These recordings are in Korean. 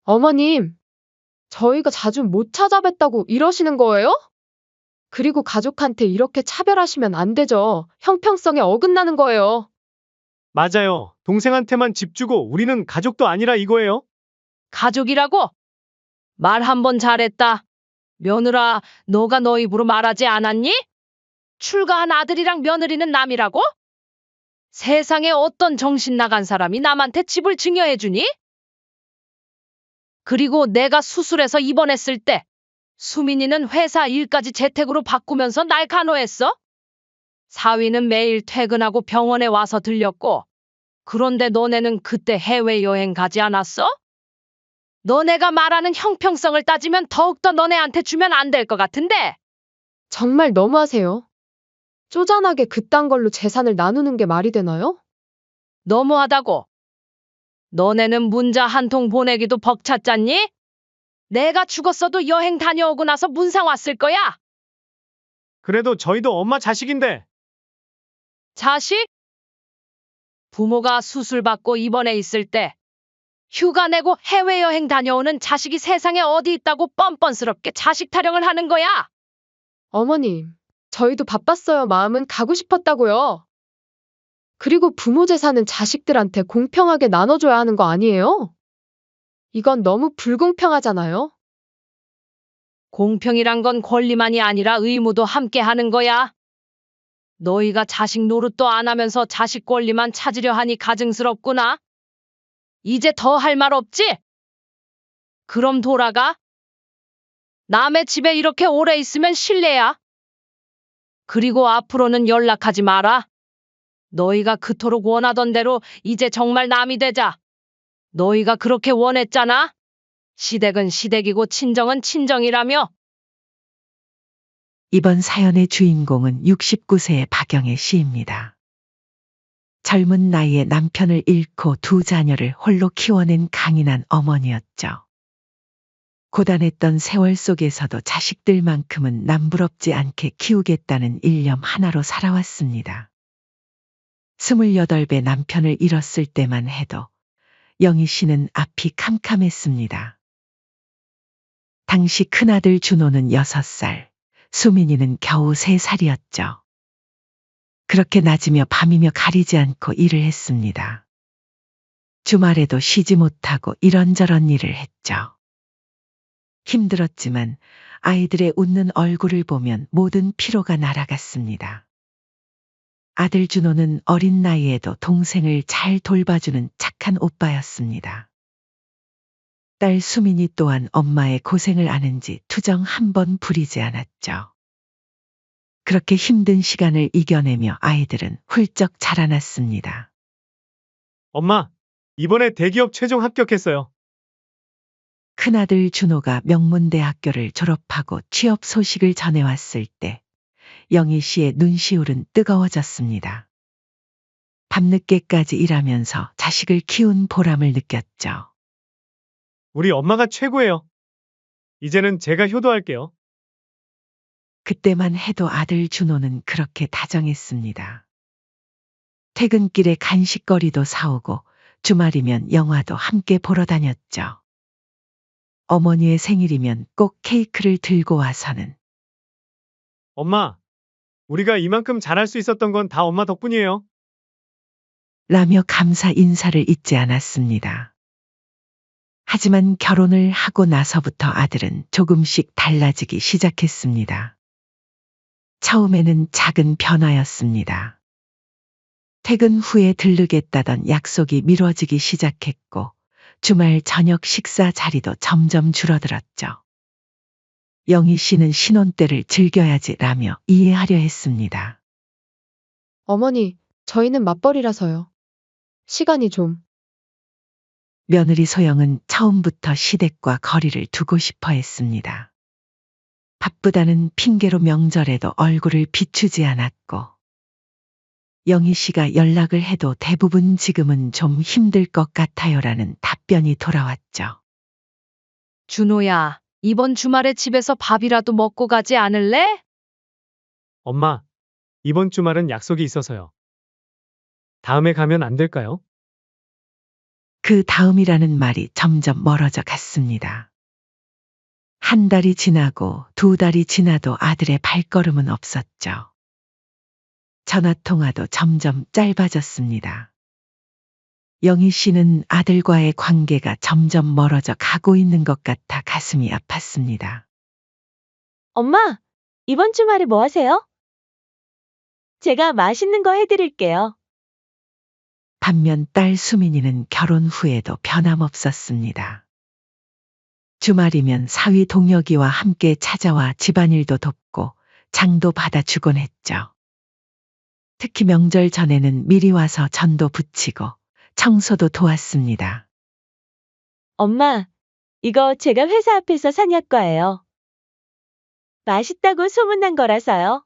어머님, 저희가 자주 못 찾아뵙다고 이러시는 거예요? 그리고 가족한테 이렇게 차별하시면 안 되죠. 형평성에 어긋나는 거예요. 맞아요. 동생한테만 집 주고 우리는 가족도 아니라 이거예요? 가족이라고? 말 한 번 잘했다. 며느라, 너가 너 입으로 말하지 않았니? 출가한 아들이랑 며느리는 남이라고? 세상에 어떤 정신 나간 사람이 남한테 집을 증여해주니? 그리고 내가 수술해서 입원했을 때 수민이는 회사 일까지 재택으로 바꾸면서 날 간호했어? 사위는 매일 퇴근하고 병원에 와서 들렸고, 그런데 너네는 그때 해외여행 가지 않았어? 너네가 말하는 형평성을 따지면 더욱더 너네한테 주면 안 될 것 같은데? 정말 너무하세요. 쪼잔하게 그딴 걸로 재산을 나누는 게 말이 되나요? 너무하다고. 너네는 문자 한 통 보내기도 벅찼잖니? 내가 죽었어도 여행 다녀오고 나서 문상 왔을 거야. 그래도 저희도 엄마 자식인데. 자식? 부모가 수술받고 입원해 있을 때 휴가 내고 해외여행 다녀오는 자식이 세상에 어디 있다고 뻔뻔스럽게 자식 타령을 하는 거야. 어머님, 저희도 바빴어요. 마음은 가고 싶었다고요. 그리고 부모 재산은 자식들한테 공평하게 나눠줘야 하는 거 아니에요? 이건 너무 불공평하잖아요. 공평이란 건 권리만이 아니라 의무도 함께 하는 거야. 너희가 자식 노릇도 안 하면서 자식 권리만 찾으려 하니 가증스럽구나. 이제 더 할 말 없지? 그럼 돌아가. 남의 집에 이렇게 오래 있으면 실례야. 그리고 앞으로는 연락하지 마라. 너희가 그토록 원하던 대로 이제 정말 남이 되자. 너희가 그렇게 원했잖아. 시댁은 시댁이고 친정은 친정이라며. 이번 사연의 주인공은 69세의 박영애 씨입니다. 젊은 나이에 남편을 잃고 두 자녀를 홀로 키워낸 강인한 어머니였죠. 고단했던 세월 속에서도 자식들만큼은 남부럽지 않게 키우겠다는 일념 하나로 살아왔습니다. 28배 남편을 잃었을 때만 해도 영희 씨는 앞이 캄캄했습니다. 당시 큰아들 준호는 6살, 수민이는 겨우 3살이었죠. 그렇게 낮이며 밤이며 가리지 않고 일을 했습니다. 주말에도 쉬지 못하고 이런저런 일을 했죠. 힘들었지만 아이들의 웃는 얼굴을 보면 모든 피로가 날아갔습니다. 아들 준호는 어린 나이에도 동생을 잘 돌봐주는 착한 오빠였습니다. 딸 수민이 또한 엄마의 고생을 아는지 투정 한 번 부리지 않았죠. 그렇게 힘든 시간을 이겨내며 아이들은 훌쩍 자라났습니다. 엄마, 이번에 대기업 최종 합격했어요. 큰아들 준호가 명문대학교를 졸업하고 취업 소식을 전해왔을 때 영희 씨의 눈시울은 뜨거워졌습니다. 밤늦게까지 일하면서 자식을 키운 보람을 느꼈죠. 우리 엄마가 최고예요. 이제는 제가 효도할게요. 그때만 해도 아들 준호는 그렇게 다정했습니다. 퇴근길에 간식거리도 사오고 주말이면 영화도 함께 보러 다녔죠. 어머니의 생일이면 꼭 케이크를 들고 와서는 엄마, 우리가 이만큼 잘할 수 있었던 건 다 엄마 덕분이에요. 라며 감사 인사를 잊지 않았습니다. 하지만 결혼을 하고 나서부터 아들은 조금씩 달라지기 시작했습니다. 처음에는 작은 변화였습니다. 퇴근 후에 들르겠다던 약속이 미뤄지기 시작했고 주말 저녁 식사 자리도 점점 줄어들었죠. 영희 씨는 신혼 때를 즐겨야지라며 이해하려 했습니다. 어머니, 저희는 맞벌이라서요. 시간이 좀. 며느리 소영은 처음부터 시댁과 거리를 두고 싶어 했습니다. 바쁘다는 핑계로 명절에도 얼굴을 비추지 않았고 영희 씨가 연락을 해도 대부분 지금은 좀 힘들 것 같아요라는 답변이 돌아왔죠. 준호야, 이번 주말에 집에서 밥이라도 먹고 가지 않을래? 엄마, 이번 주말은 약속이 있어서요. 다음에 가면 안 될까요? 그 다음이라는 말이 점점 멀어져 갔습니다. 한 달이 지나고 두 달이 지나도 아들의 발걸음은 없었죠. 전화통화도 점점 짧아졌습니다. 영희 씨는 아들과의 관계가 점점 멀어져 가고 있는 것 같아 가슴이 아팠습니다. 엄마, 이번 주말에 뭐 하세요? 제가 맛있는 거 해드릴게요. 반면 딸 수민이는 결혼 후에도 변함없었습니다. 주말이면 사위 동혁이와 함께 찾아와 집안일도 돕고 장도 받아주곤 했죠. 특히 명절 전에는 미리 와서 전도 부치고 청소도 도왔습니다. 엄마, 이거 제가 회사 앞에서 산 약과예요. 맛있다고 소문난 거라서요.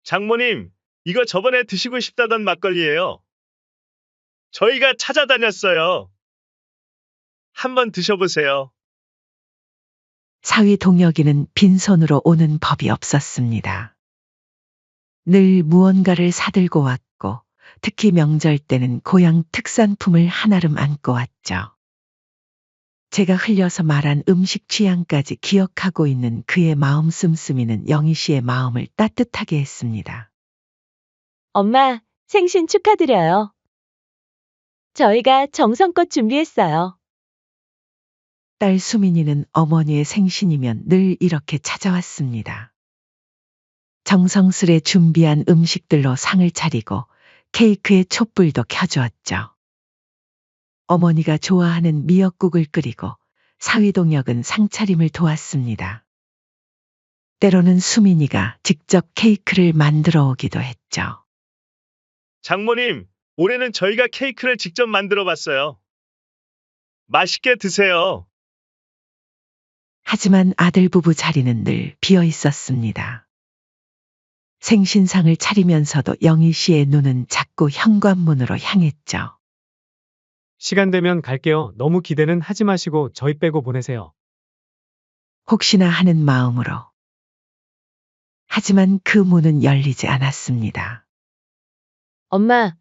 장모님, 이거 저번에 드시고 싶다던 막걸리예요. 저희가 찾아다녔어요. 한번 드셔보세요. 사위 동혁이는 빈손으로 오는 법이 없었습니다. 늘 무언가를 사들고 왔고 특히 명절 때는 고향 특산품을 한아름 안고 왔죠. 제가 흘려서 말한 음식 취향까지 기억하고 있는 그의 마음 씀씀이는 영희 씨의 마음을 따뜻하게 했습니다. 엄마, 생신 축하드려요. 저희가 정성껏 준비했어요. 딸 수민이는 어머니의 생신이면 늘 이렇게 찾아왔습니다. 정성스레 준비한 음식들로 상을 차리고 케이크에 촛불도 켜주었죠. 어머니가 좋아하는 미역국을 끓이고 사위동혁은 상차림을 도왔습니다. 때로는 수민이가 직접 케이크를 만들어 오기도 했죠. 장모님, 올해는 저희가 케이크를 직접 만들어 봤어요. 맛있게 드세요. 하지만 아들 부부 자리는 늘 비어 있었습니다. 생신상을 차리면서도 영희 씨의 눈은 자꾸 현관문으로 향했죠. 시간 되면 갈게요. 너무 기대는 하지 마시고 저희 빼고 보내세요. 혹시나 하는 마음으로. 하지만 그 문은 열리지 않았습니다. 엄마,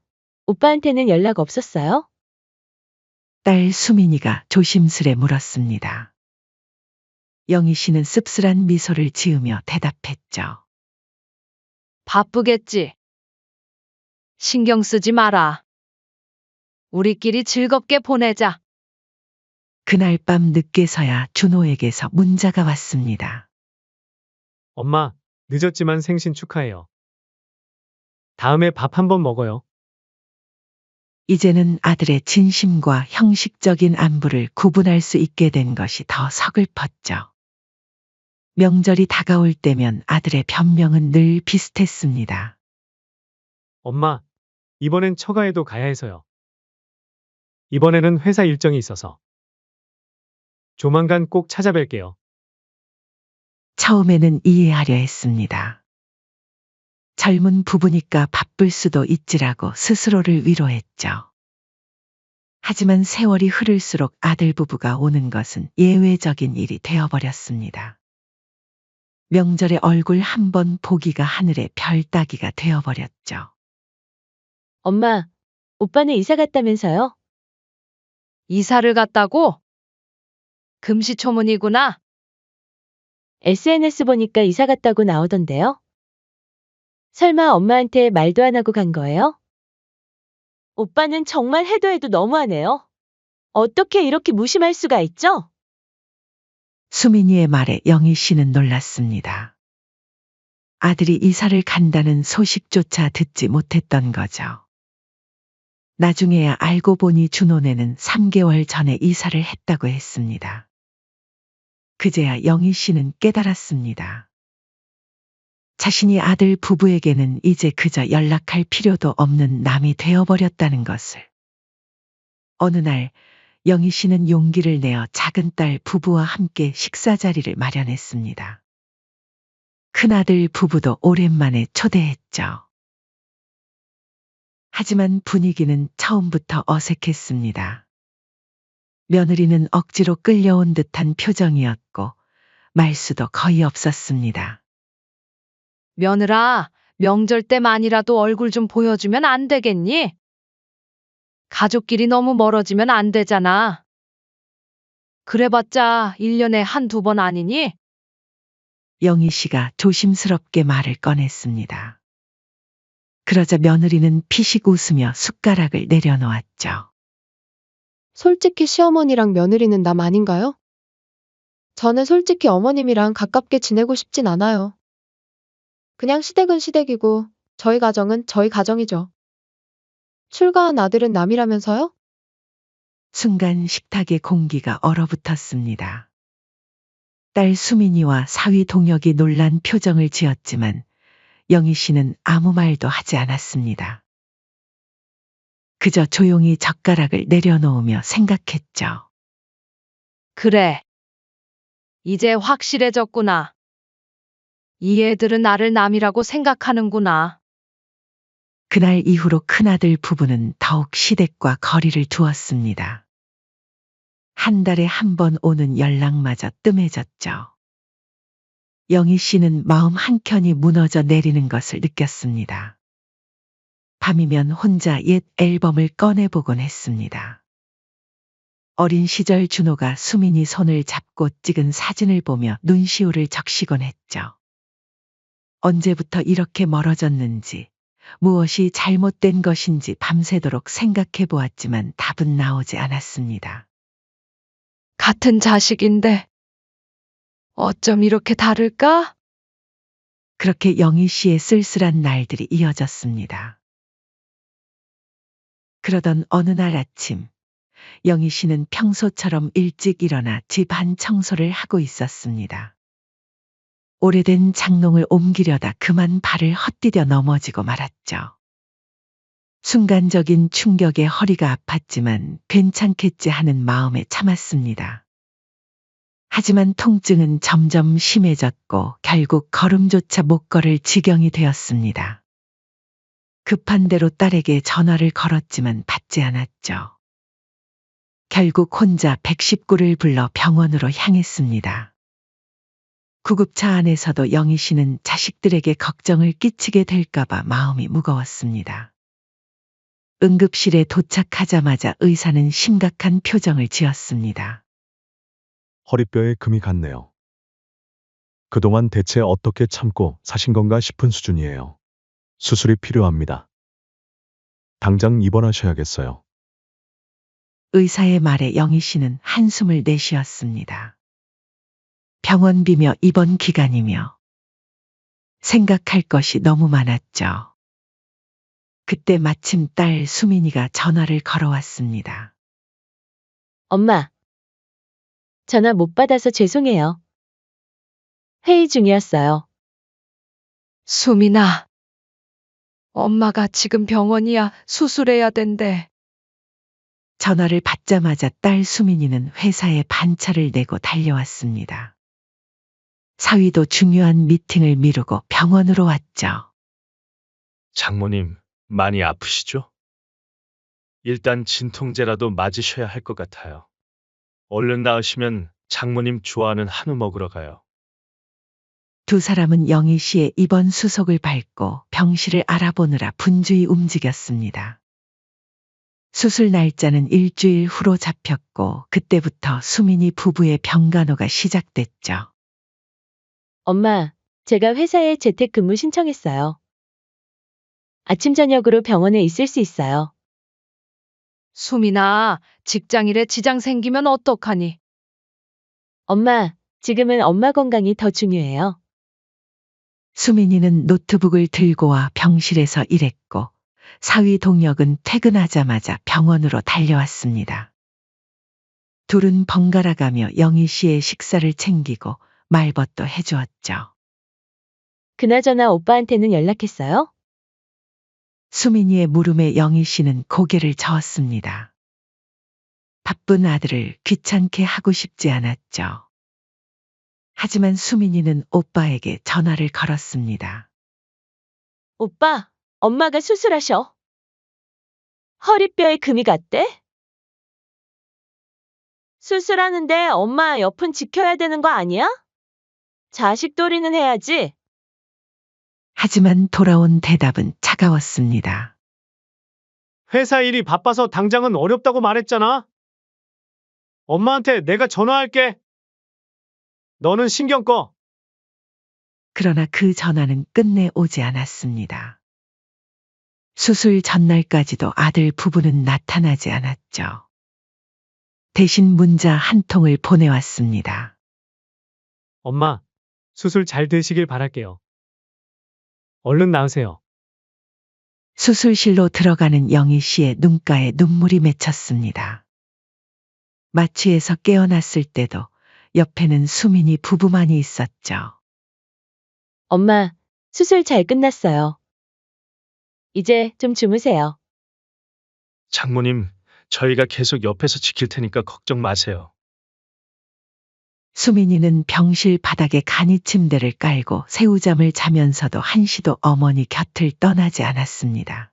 오빠한테는 연락 없었어요? 딸 수민이가 조심스레 물었습니다. 영희 씨는 씁쓸한 미소를 지으며 대답했죠. 바쁘겠지. 신경 쓰지 마라. 우리끼리 즐겁게 보내자. 그날 밤 늦게서야 준호에게서 문자가 왔습니다. 엄마, 늦었지만 생신 축하해요. 다음에 밥 한번 먹어요. 이제는 아들의 진심과 형식적인 안부를 구분할 수 있게 된 것이 더 서글펐죠. 명절이 다가올 때면 아들의 변명은 늘 비슷했습니다. 엄마, 이번엔 처가에도 가야 해서요. 이번에는 회사 일정이 있어서. 조만간 꼭 찾아뵐게요. 처음에는 이해하려 했습니다. 젊은 부부니까 바쁠 수도 있지라고 스스로를 위로했죠. 하지만 세월이 흐를수록 아들 부부가 오는 것은 예외적인 일이 되어버렸습니다. 명절에 얼굴 한 번 보기가 하늘의 별 따기가 되어버렸죠. 엄마, 오빠는 이사 갔다면서요? 이사를 갔다고? 금시초문이구나. SNS 보니까 이사 갔다고 나오던데요? 설마 엄마한테 말도 안 하고 간 거예요? 오빠는 정말 해도 해도 너무하네요. 어떻게 이렇게 무심할 수가 있죠? 수민이의 말에 영희 씨는 놀랐습니다. 아들이 이사를 간다는 소식조차 듣지 못했던 거죠. 나중에야 알고 보니 준호네는 3개월 전에 이사를 했다고 했습니다. 그제야 영희 씨는 깨달았습니다. 자신이 아들 부부에게는 이제 그저 연락할 필요도 없는 남이 되어버렸다는 것을. 어느 날 영희 씨는 용기를 내어 작은 딸 부부와 함께 식사 자리를 마련했습니다. 큰아들 부부도 오랜만에 초대했죠. 하지만 분위기는 처음부터 어색했습니다. 며느리는 억지로 끌려온 듯한 표정이었고 말수도 거의 없었습니다. 며느라, 명절 때만이라도 얼굴 좀 보여주면 안 되겠니? 가족끼리 너무 멀어지면 안 되잖아. 그래봤자 1년에 한두 번 아니니? 영희 씨가 조심스럽게 말을 꺼냈습니다. 그러자 며느리는 피식 웃으며 숟가락을 내려놓았죠. 솔직히 시어머니랑 며느리는 남 아닌가요? 저는 솔직히 어머님이랑 가깝게 지내고 싶진 않아요. 그냥 시댁은 시댁이고 저희 가정은 저희 가정이죠. 출가한 아들은 남이라면서요? 순간 식탁의 공기가 얼어붙었습니다. 딸 수민이와 사위 동혁이 놀란 표정을 지었지만 영희 씨는 아무 말도 하지 않았습니다. 그저 조용히 젓가락을 내려놓으며 생각했죠. 그래. 이제 확실해졌구나. 이 애들은 나를 남이라고 생각하는구나. 그날 이후로 큰아들 부부는 더욱 시댁과 거리를 두었습니다. 한 달에 한 번 오는 연락마저 뜸해졌죠. 영희 씨는 마음 한켠이 무너져 내리는 것을 느꼈습니다. 밤이면 혼자 옛 앨범을 꺼내보곤 했습니다. 어린 시절 준호가 수민이 손을 잡고 찍은 사진을 보며 눈시울을 적시곤 했죠. 언제부터 이렇게 멀어졌는지, 무엇이 잘못된 것인지 밤새도록 생각해 보았지만 답은 나오지 않았습니다. 같은 자식인데 어쩜 이렇게 다를까? 그렇게 영희 씨의 쓸쓸한 날들이 이어졌습니다. 그러던 어느 날 아침, 영희 씨는 평소처럼 일찍 일어나 집안 청소를 하고 있었습니다. 오래된 장롱을 옮기려다 그만 발을 헛디뎌 넘어지고 말았죠. 순간적인 충격에 허리가 아팠지만 괜찮겠지 하는 마음에 참았습니다. 하지만 통증은 점점 심해졌고 결국 걸음조차 못 걸을 지경이 되었습니다. 급한 대로 딸에게 전화를 걸었지만 받지 않았죠. 결국 혼자 119를 불러 병원으로 향했습니다. 구급차 안에서도 영희 씨는 자식들에게 걱정을 끼치게 될까봐 마음이 무거웠습니다. 응급실에 도착하자마자 의사는 심각한 표정을 지었습니다. 허리뼈에 금이 갔네요. 그동안 대체 어떻게 참고 사신 건가 싶은 수준이에요. 수술이 필요합니다. 당장 입원하셔야겠어요. 의사의 말에 영희 씨는 한숨을 내쉬었습니다. 병원비며 입원 기간이며 생각할 것이 너무 많았죠. 그때 마침 딸 수민이가 전화를 걸어왔습니다. 엄마. 전화 못 받아서 죄송해요. 회의 중이었어요. 수민아. 엄마가 지금 병원이야. 수술해야 된대. 전화를 받자마자 딸 수민이는 회사에 반차를 내고 달려왔습니다. 사위도 중요한 미팅을 미루고 병원으로 왔죠. 장모님, 많이 아프시죠? 일단 진통제라도 맞으셔야 할 것 같아요. 얼른 나으시면 장모님 좋아하는 한우 먹으러 가요. 두 사람은 영희 씨의 입원 수속을 밟고 병실을 알아보느라 분주히 움직였습니다. 수술 날짜는 일주일 후로 잡혔고 그때부터 수민이 부부의 병간호가 시작됐죠. 엄마, 제가 회사에 재택근무 신청했어요. 아침 저녁으로 병원에 있을 수 있어요. 수민아, 직장일에 지장 생기면 어떡하니? 엄마, 지금은 엄마 건강이 더 중요해요. 수민이는 노트북을 들고 와 병실에서 일했고 사위 동혁은 퇴근하자마자 병원으로 달려왔습니다. 둘은 번갈아가며 영희 씨의 식사를 챙기고 말벗도 해주었죠. 그나저나 오빠한테는 연락했어요? 수민이의 물음에 영희 씨는 고개를 저었습니다. 바쁜 아들을 귀찮게 하고 싶지 않았죠. 하지만 수민이는 오빠에게 전화를 걸었습니다. 오빠, 엄마가 수술하셔. 허리뼈에 금이 갔대? 수술하는데 엄마 옆은 지켜야 되는 거 아니야? 자식돌이는 해야지. 하지만 돌아온 대답은 차가웠습니다. 회사 일이 바빠서 당장은 어렵다고 말했잖아. 엄마한테 내가 전화할게. 너는 신경 꺼. 그러나 그 전화는 끝내 오지 않았습니다. 수술 전날까지도 아들 부부는 나타나지 않았죠. 대신 문자 한 통을 보내왔습니다. 엄마, 수술 잘 되시길 바랄게요. 얼른 나으세요. 수술실로 들어가는 영희 씨의 눈가에 눈물이 맺혔습니다. 마취에서 깨어났을 때도 옆에는 수민이 부부만이 있었죠. 엄마, 수술 잘 끝났어요. 이제 좀 주무세요. 장모님, 저희가 계속 옆에서 지킬 테니까 걱정 마세요. 수민이는 병실 바닥에 간이 침대를 깔고 새우잠을 자면서도 한시도 어머니 곁을 떠나지 않았습니다.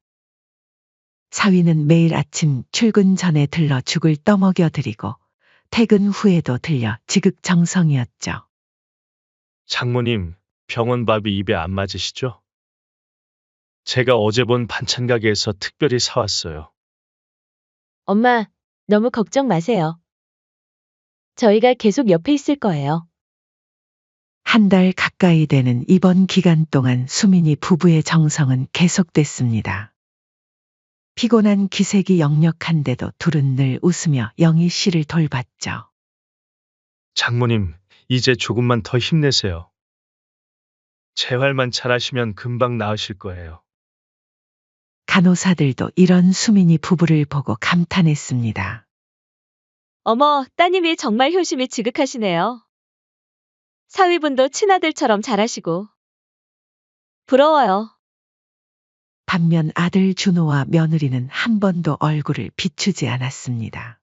사위는 매일 아침 출근 전에 들러 죽을 떠먹여 드리고 퇴근 후에도 들려 지극정성이었죠. 장모님, 병원 밥이 입에 안 맞으시죠? 제가 어제 본 반찬 가게에서 특별히 사왔어요. 엄마, 너무 걱정 마세요. 저희가 계속 옆에 있을 거예요. 한 달 가까이 되는 이번 기간 동안 수민이 부부의 정성은 계속됐습니다. 피곤한 기색이 역력한데도 둘은 늘 웃으며 영희 씨를 돌봤죠. 장모님, 이제 조금만 더 힘내세요. 재활만 잘하시면 금방 나으실 거예요. 간호사들도 이런 수민이 부부를 보고 감탄했습니다. 어머, 따님이 정말 효심이 지극하시네요. 사위분도 친아들처럼 잘하시고. 부러워요. 반면 아들 준호와 며느리는 한 번도 얼굴을 비추지 않았습니다.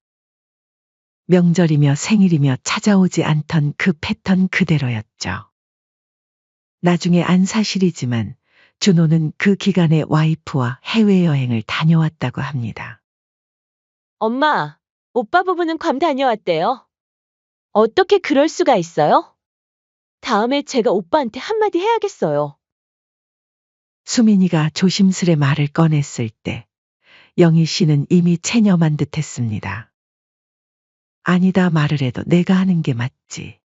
명절이며 생일이며 찾아오지 않던 그 패턴 그대로였죠. 나중에 안 사실이지만 준호는 그 기간에 와이프와 해외여행을 다녀왔다고 합니다. 엄마, 오빠 부부는 괌 다녀왔대요. 어떻게 그럴 수가 있어요? 다음에 제가 오빠한테 한마디 해야겠어요. 수민이가 조심스레 말을 꺼냈을 때 영희 씨는 이미 체념한 듯했습니다. 아니다 말을 해도 내가 하는 게 맞지.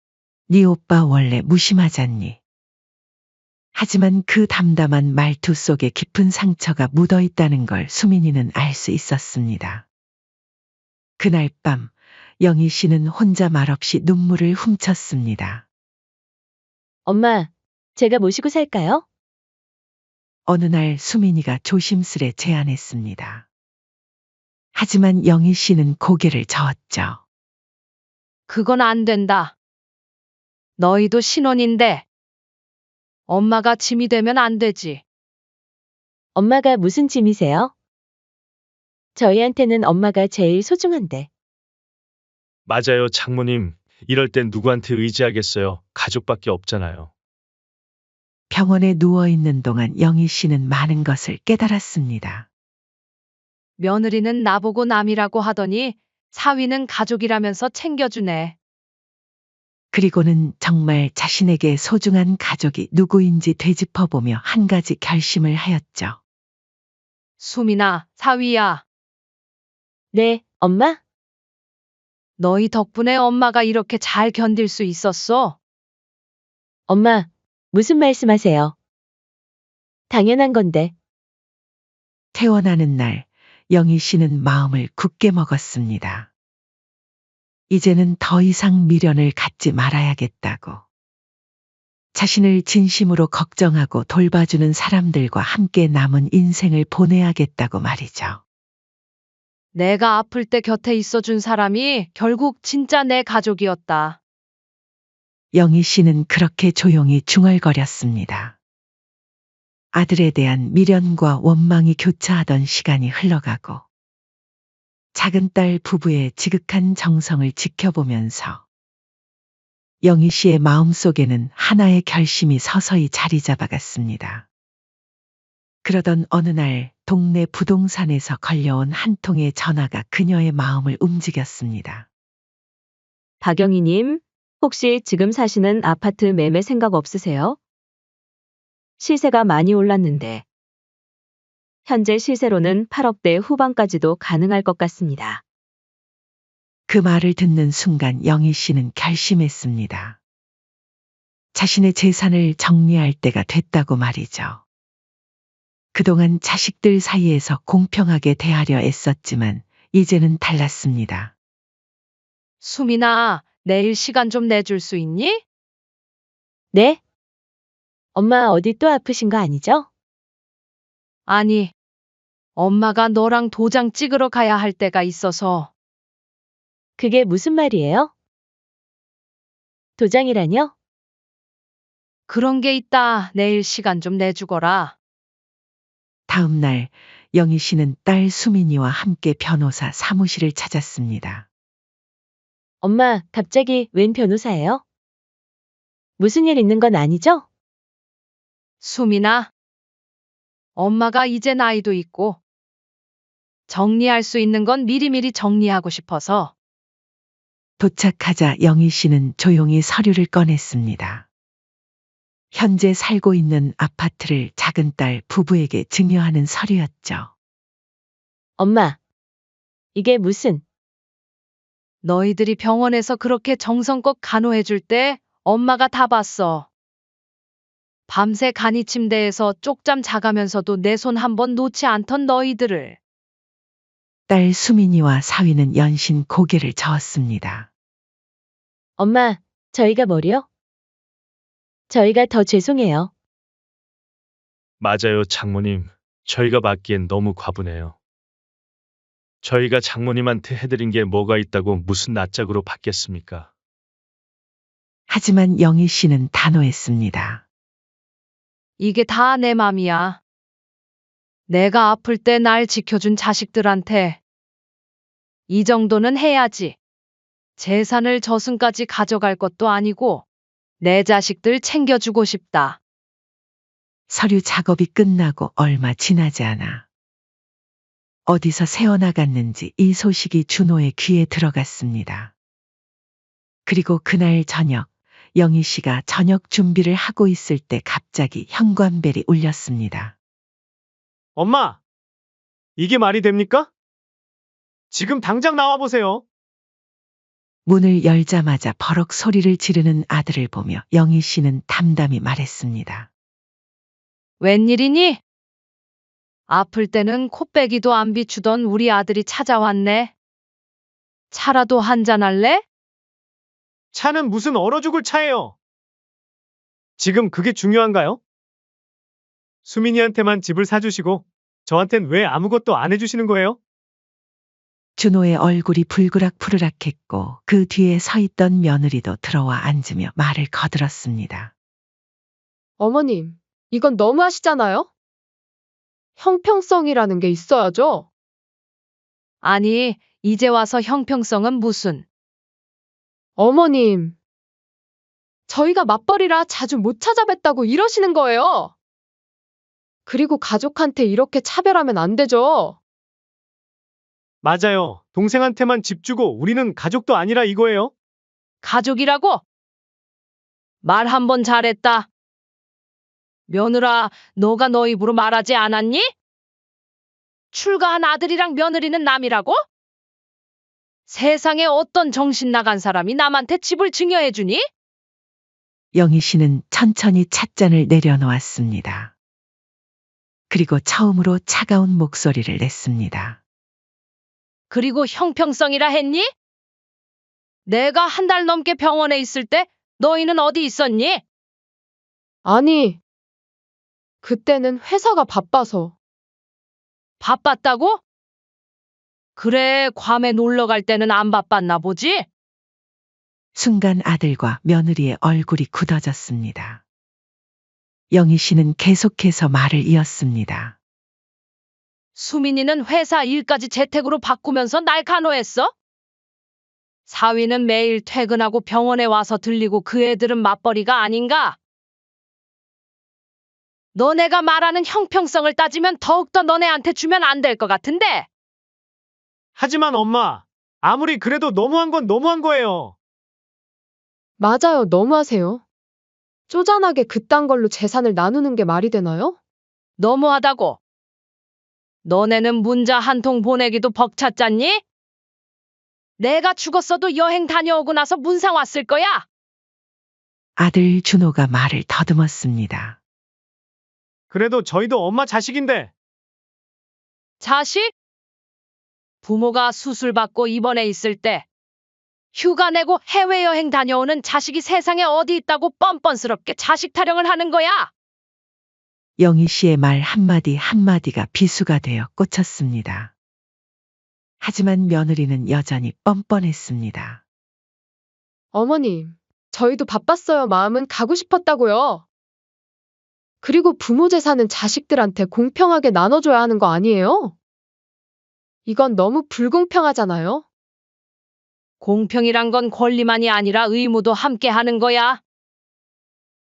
네 오빠 원래 무심하잖니. 하지만 그 담담한 말투 속에 깊은 상처가 묻어 있다는 걸 수민이는 알 수 있었습니다. 그날 밤 영희 씨는 혼자 말없이 눈물을 훔쳤습니다. 엄마, 제가 모시고 살까요? 어느 날 수민이가 조심스레 제안했습니다. 하지만 영희 씨는 고개를 저었죠. 그건 안 된다. 너희도 신혼인데 엄마가 짐이 되면 안 되지. 엄마가 무슨 짐이세요? 저희한테는 엄마가 제일 소중한데. 맞아요, 장모님. 이럴 땐 누구한테 의지하겠어요. 가족밖에 없잖아요. 병원에 누워있는 동안 영희 씨는 많은 것을 깨달았습니다. 며느리는 나보고 남이라고 하더니 사위는 가족이라면서 챙겨주네. 그리고는 정말 자신에게 소중한 가족이 누구인지 되짚어보며 한 가지 결심을 하였죠. 수민아, 사위야. 네, 엄마? 너희 덕분에 엄마가 이렇게 잘 견딜 수 있었어. 엄마, 무슨 말씀하세요? 당연한 건데. 퇴원하는 날 영희 씨는 마음을 굳게 먹었습니다. 이제는 더 이상 미련을 갖지 말아야겠다고. 자신을 진심으로 걱정하고 돌봐주는 사람들과 함께 남은 인생을 보내야겠다고 말이죠. 내가 아플 때 곁에 있어준 사람이 결국 진짜 내 가족이었다. 영희 씨는 그렇게 조용히 중얼거렸습니다. 아들에 대한 미련과 원망이 교차하던 시간이 흘러가고 작은 딸 부부의 지극한 정성을 지켜보면서 영희 씨의 마음속에는 하나의 결심이 서서히 자리 잡아갔습니다. 그러던 어느 날 동네 부동산에서 걸려온 한 통의 전화가 그녀의 마음을 움직였습니다. 박영희님, 혹시 지금 사시는 아파트 매매 생각 없으세요? 시세가 많이 올랐는데. 현재 시세로는 8억대 후반까지도 가능할 것 같습니다. 그 말을 듣는 순간 영희 씨는 결심했습니다. 자신의 재산을 정리할 때가 됐다고 말이죠. 그동안 자식들 사이에서 공평하게 대하려 애썼지만 이제는 달랐습니다. 수민아, 내일 시간 좀 내줄 수 있니? 네? 엄마 어디 또 아프신 거 아니죠? 아니, 엄마가 너랑 도장 찍으러 가야 할 때가 있어서. 그게 무슨 말이에요? 도장이라뇨? 그런 게 있다. 내일 시간 좀 내주거라. 다음 날 영희 씨는 딸 수민이와 함께 변호사 사무실을 찾았습니다. 엄마, 갑자기 웬 변호사예요? 무슨 일 있는 건 아니죠? 수민아, 엄마가 이제 나이도 있고 정리할 수 있는 건 미리미리 정리하고 싶어서. 도착하자 영희 씨는 조용히 서류를 꺼냈습니다. 현재 살고 있는 아파트를 작은 딸 부부에게 증여하는 서류였죠. 엄마, 이게 무슨... 너희들이 병원에서 그렇게 정성껏 간호해줄 때 엄마가 다 봤어. 밤새 간이 침대에서 쪽잠 자가면서도 내 손 한 번 놓지 않던 너희들을. 딸 수민이와 사위는 연신 고개를 저었습니다. 엄마, 저희가 뭐요? 저희가 더 죄송해요. 맞아요, 장모님. 저희가 받기엔 너무 과분해요. 저희가 장모님한테 해드린 게 뭐가 있다고 무슨 낯짝으로 받겠습니까? 하지만 영희 씨는 단호했습니다. 이게 다 내 맘이야. 내가 아플 때 날 지켜준 자식들한테 이 정도는 해야지. 재산을 저승까지 가져갈 것도 아니고 내 자식들 챙겨주고 싶다. 서류 작업이 끝나고 얼마 지나지 않아 어디서 새어나갔는지 이 소식이 준호의 귀에 들어갔습니다. 그리고 그날 저녁 영희 씨가 저녁 준비를 하고 있을 때 갑자기 현관벨이 울렸습니다. 엄마, 이게 말이 됩니까? 지금 당장 나와보세요. 문을 열자마자 버럭 소리를 지르는 아들을 보며 영희 씨는 담담히 말했습니다. 웬일이니? 아플 때는 코빼기도 안 비추던 우리 아들이 찾아왔네. 차라도 한잔할래? 차는 무슨 얼어 죽을 차예요. 지금 그게 중요한가요? 수민이한테만 집을 사주시고 저한텐 왜 아무것도 안 해주시는 거예요? 준호의 얼굴이 불그락푸르락했고 그 뒤에 서 있던 며느리도 들어와 앉으며 말을 거들었습니다. 어머님, 이건 너무하시잖아요? 형평성이라는 게 있어야죠. 아니, 이제 와서 형평성은 무슨. 어머님, 저희가 맞벌이라 자주 못 찾아뵙다고 이러시는 거예요. 그리고 가족한테 이렇게 차별하면 안 되죠. 맞아요. 동생한테만 집 주고 우리는 가족도 아니라 이거예요. 가족이라고? 말 한 번 잘했다. 며느라, 너가 너 입으로 말하지 않았니? 출가한 아들이랑 며느리는 남이라고? 세상에 어떤 정신 나간 사람이 남한테 집을 증여해주니? 영희 씨는 천천히 찻잔을 내려놓았습니다. 그리고 처음으로 차가운 목소리를 냈습니다. 그리고 형평성이라 했니? 내가 한 달 넘게 병원에 있을 때 너희는 어디 있었니? 아니, 그때는 회사가 바빠서. 바빴다고? 그래, 괌에 놀러 갈 때는 안 바빴나 보지? 순간 아들과 며느리의 얼굴이 굳어졌습니다. 영희 씨는 계속해서 말을 이었습니다. 수민이는 회사 일까지 재택으로 바꾸면서 날 간호했어? 사위는 매일 퇴근하고 병원에 와서 들리고 그 애들은 맞벌이가 아닌가? 너네가 말하는 형평성을 따지면 더욱더 너네한테 주면 안 될 것 같은데? 하지만 엄마, 아무리 그래도 너무한 건 너무한 거예요. 맞아요, 너무하세요. 쪼잔하게 그딴 걸로 재산을 나누는 게 말이 되나요? 너무하다고. 너네는 문자 한 통 보내기도 벅찼잖니? 내가 죽었어도 여행 다녀오고 나서 문상 왔을 거야. 아들 준호가 말을 더듬었습니다. 그래도 저희도 엄마 자식인데. 자식? 부모가 수술받고 입원해 있을 때 휴가 내고 해외여행 다녀오는 자식이 세상에 어디 있다고 뻔뻔스럽게 자식 타령을 하는 거야. 영희 씨의 말 한마디 한마디가 비수가 되어 꽂혔습니다. 하지만 며느리는 여전히 뻔뻔했습니다. 어머님, 저희도 바빴어요. 마음은 가고 싶었다고요. 그리고 부모 재산은 자식들한테 공평하게 나눠줘야 하는 거 아니에요? 이건 너무 불공평하잖아요. 공평이란 건 권리만이 아니라 의무도 함께 하는 거야.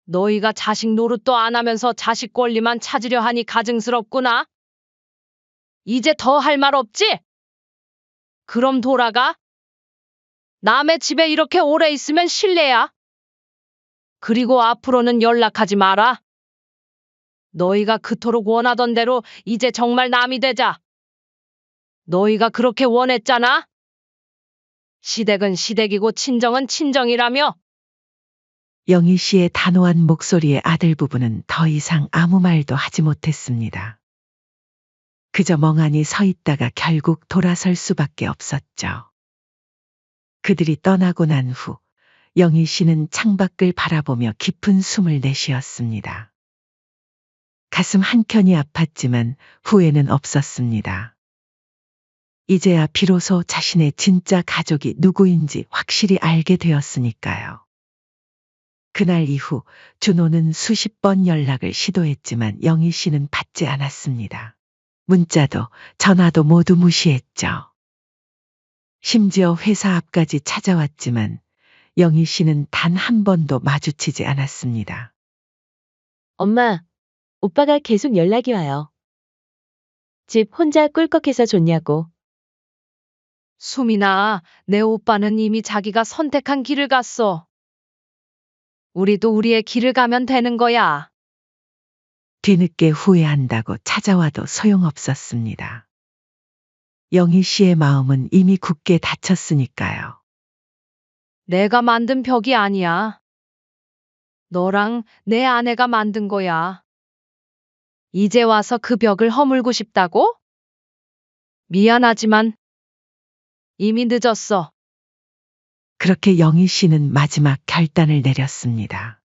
너희가 자식 노릇도 안 하면서 자식 권리만 찾으려 하니 가증스럽구나. 이제 더 할 말 없지? 그럼 돌아가. 남의 집에 이렇게 오래 있으면 실례야. 그리고 앞으로는 연락하지 마라. 너희가 그토록 원하던 대로 이제 정말 남이 되자. 너희가 그렇게 원했잖아. 시댁은 시댁이고 친정은 친정이라며. 영희 씨의 단호한 목소리에 아들 부부는 더 이상 아무 말도 하지 못했습니다. 그저 멍하니 서 있다가 결국 돌아설 수밖에 없었죠. 그들이 떠나고 난 후 영희 씨는 창밖을 바라보며 깊은 숨을 내쉬었습니다. 가슴 한켠이 아팠지만 후회는 없었습니다. 이제야 비로소 자신의 진짜 가족이 누구인지 확실히 알게 되었으니까요. 그날 이후 준호는 수십 번 연락을 시도했지만 영희 씨는 받지 않았습니다. 문자도 전화도 모두 무시했죠. 심지어 회사 앞까지 찾아왔지만 영희 씨는 단 한 번도 마주치지 않았습니다. 엄마, 오빠가 계속 연락이 와요. 집 혼자 꿀꺽해서 좋냐고. 수민아, 내 오빠는 이미 자기가 선택한 길을 갔어. 우리도 우리의 길을 가면 되는 거야. 뒤늦게 후회한다고 찾아와도 소용없었습니다. 영희 씨의 마음은 이미 굳게 닫혔으니까요. 내가 만든 벽이 아니야. 너랑 내 아내가 만든 거야. 이제 와서 그 벽을 허물고 싶다고? 미안하지만 이미 늦었어. 그렇게 영희 씨는 마지막 결단을 내렸습니다.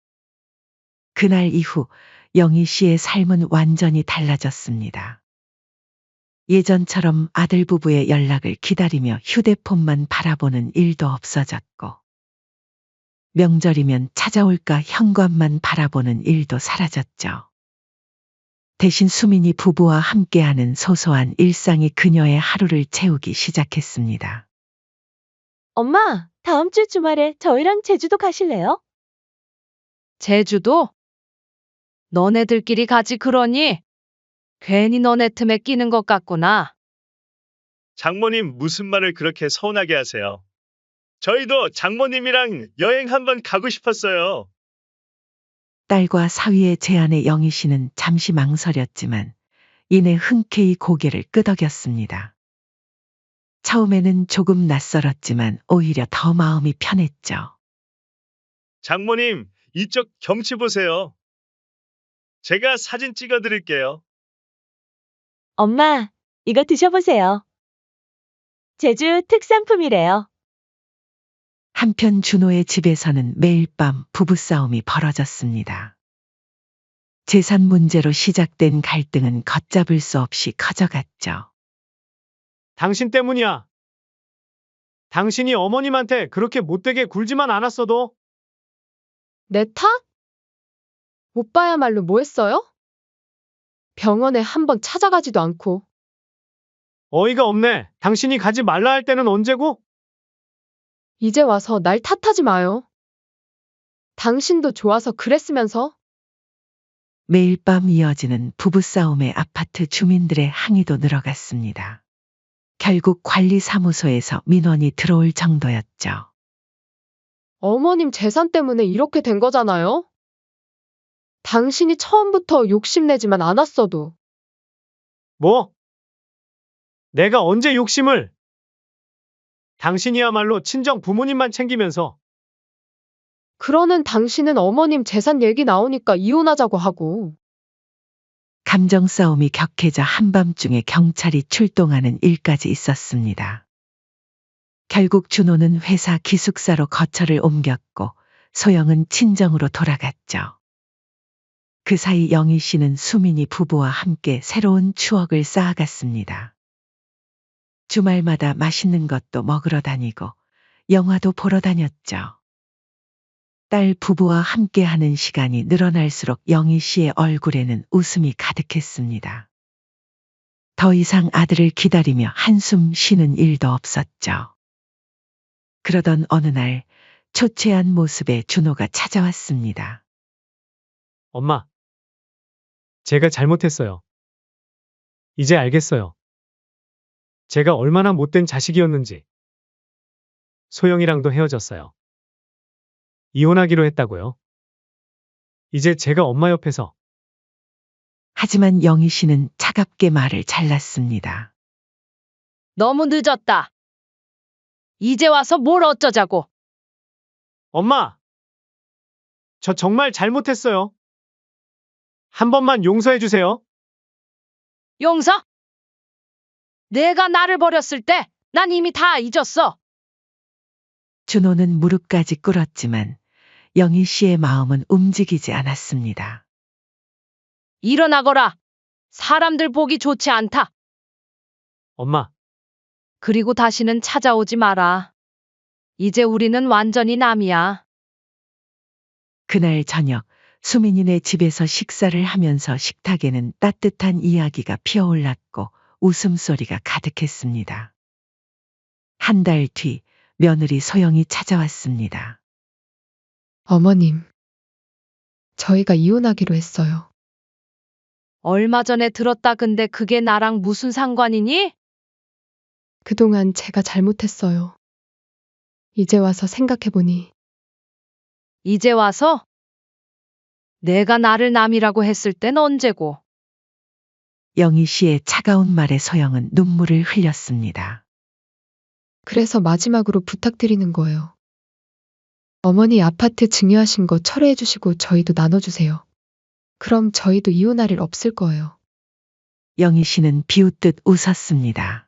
그날 이후 영희 씨의 삶은 완전히 달라졌습니다. 예전처럼 아들 부부의 연락을 기다리며 휴대폰만 바라보는 일도 없어졌고, 명절이면 찾아올까 현관만 바라보는 일도 사라졌죠. 대신 수민이 부부와 함께하는 소소한 일상이 그녀의 하루를 채우기 시작했습니다. 엄마, 다음 주 주말에 저희랑 제주도 가실래요? 제주도? 너네들끼리 가지 그러니? 괜히 너네 틈에 끼는 것 같구나. 장모님 무슨 말을 그렇게 서운하게 하세요? 저희도 장모님이랑 여행 한번 가고 싶었어요. 딸과 사위의 제안에 영희 씨는 잠시 망설였지만 이내 흔쾌히 고개를 끄덕였습니다. 처음에는 조금 낯설었지만 오히려 더 마음이 편했죠. 장모님, 이쪽 경치 보세요. 제가 사진 찍어 드릴게요. 엄마, 이거 드셔보세요. 제주 특산품이래요. 한편 준호의 집에서는 매일 밤 부부싸움이 벌어졌습니다. 재산 문제로 시작된 갈등은 걷잡을 수 없이 커져갔죠. 당신 때문이야. 당신이 어머님한테 그렇게 못되게 굴지만 않았어도. 내 탓? 오빠야말로 뭐 했어요? 병원에 한번 찾아가지도 않고. 어이가 없네. 당신이 가지 말라 할 때는 언제고? 이제 와서 날 탓하지 마요. 당신도 좋아서 그랬으면서. 매일 밤 이어지는 부부싸움에 아파트 주민들의 항의도 늘어갔습니다. 결국 관리사무소에서 민원이 들어올 정도였죠. 어머님 재산 때문에 이렇게 된 거잖아요? 당신이 처음부터 욕심내지만 않았어도. 뭐? 내가 언제 욕심을? 당신이야말로 친정 부모님만 챙기면서 그러는 당신은 어머님 재산 얘기 나오니까 이혼하자고 하고. 감정 싸움이 격해져 한밤중에 경찰이 출동하는 일까지 있었습니다. 결국 준호는 회사 기숙사로 거처를 옮겼고 소영은 친정으로 돌아갔죠. 그 사이 영희 씨는 수민이 부부와 함께 새로운 추억을 쌓아갔습니다. 주말마다 맛있는 것도 먹으러 다니고 영화도 보러 다녔죠. 딸 부부와 함께하는 시간이 늘어날수록 영희 씨의 얼굴에는 웃음이 가득했습니다. 더 이상 아들을 기다리며 한숨 쉬는 일도 없었죠. 그러던 어느 날 초췌한 모습의 준호가 찾아왔습니다. 엄마, 제가 잘못했어요. 이제 알겠어요. 제가 얼마나 못된 자식이었는지. 소영이랑도 헤어졌어요. 이혼하기로 했다고요. 이제 제가 엄마 옆에서 하지만 영희 씨는 차갑게 말을 잘랐습니다. 너무 늦었다. 이제 와서 뭘 어쩌자고. 엄마! 저 정말 잘못했어요. 한 번만 용서해 주세요. 용서? 내가 나를 버렸을 때 난 이미 다 잊었어. 준호는 무릎까지 꿇었지만 영희 씨의 마음은 움직이지 않았습니다. 일어나거라. 사람들 보기 좋지 않다. 엄마, 그리고 다시는 찾아오지 마라. 이제 우리는 완전히 남이야. 그날 저녁 수민이네 집에서 식사를 하면서 식탁에는 따뜻한 이야기가 피어올랐고 웃음소리가 가득했습니다. 한 달 뒤 며느리 소영이 찾아왔습니다. 어머님, 저희가 이혼하기로 했어요. 얼마 전에 들었다. 근데 그게 나랑 무슨 상관이니? 그동안 제가 잘못했어요. 이제 와서 생각해보니 이제 와서? 내가 나를 남이라고 했을 땐 언제고? 영희 씨의 차가운 말에 소영은 눈물을 흘렸습니다. 그래서 마지막으로 부탁드리는 거예요. 어머니 아파트 증여하신 거 철회해 주시고 저희도 나눠주세요. 그럼 저희도 이혼할 일 없을 거예요. 영희 씨는 비웃듯 웃었습니다.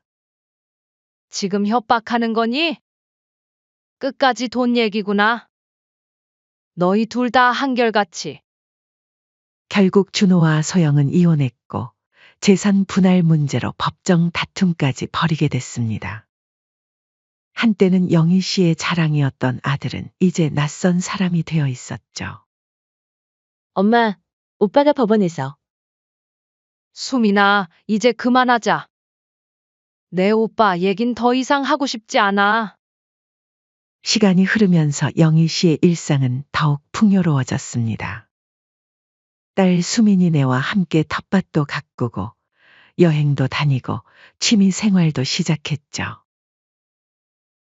지금 협박하는 거니? 끝까지 돈 얘기구나. 너희 둘 다 한결같이. 결국 준호와 소영은 이혼했고 재산 분할 문제로 법정 다툼까지 벌이게 됐습니다. 한때는 영희 씨의 자랑이었던 아들은 이제 낯선 사람이 되어 있었죠. 엄마, 오빠가 법원에서. 수민아, 이제 그만하자. 내 오빠 얘긴 더 이상 하고 싶지 않아. 시간이 흐르면서 영희 씨의 일상은 더욱 풍요로워졌습니다. 딸 수민이네와 함께 텃밭도 가꾸고 여행도 다니고 취미 생활도 시작했죠.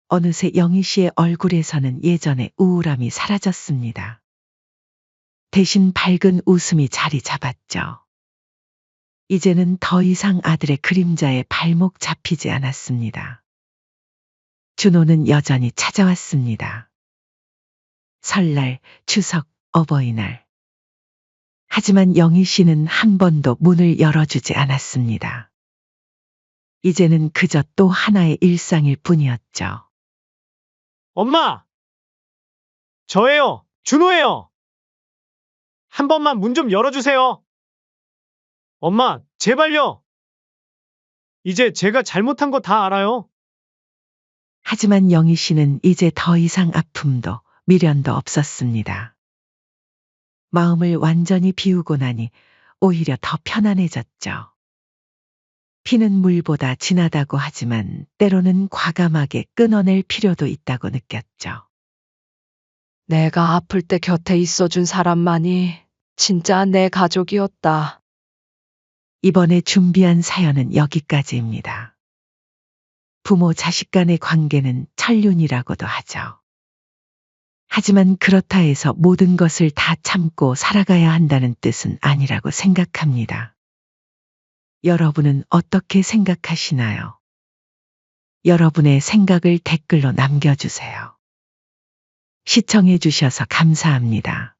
어느새 영희 씨의 얼굴에서는 예전의 우울함이 사라졌습니다. 대신 밝은 웃음이 자리 잡았죠. 이제는 더 이상 아들의 그림자에 발목 잡히지 않았습니다. 준호는 여전히 찾아왔습니다. 설날, 추석, 어버이날. 하지만 영희 씨는 한 번도 문을 열어주지 않았습니다. 이제는 그저 또 하나의 일상일 뿐이었죠. 엄마! 저예요. 준호예요. 한 번만 문 좀 열어주세요. 엄마, 제발요. 이제 제가 잘못한 거 다 알아요. 하지만 영희 씨는 이제 더 이상 아픔도 미련도 없었습니다. 마음을 완전히 비우고 나니 오히려 더 편안해졌죠. 피는 물보다 진하다고 하지만 때로는 과감하게 끊어낼 필요도 있다고 느꼈죠. 내가 아플 때 곁에 있어준 사람만이 진짜 내 가족이었다. 이번에 준비한 사연은 여기까지입니다. 부모 자식 간의 관계는 천륜이라고도 하죠. 하지만 그렇다 해서 모든 것을 다 참고 살아가야 한다는 뜻은 아니라고 생각합니다. 여러분은 어떻게 생각하시나요? 여러분의 생각을 댓글로 남겨주세요. 시청해 주셔서 감사합니다.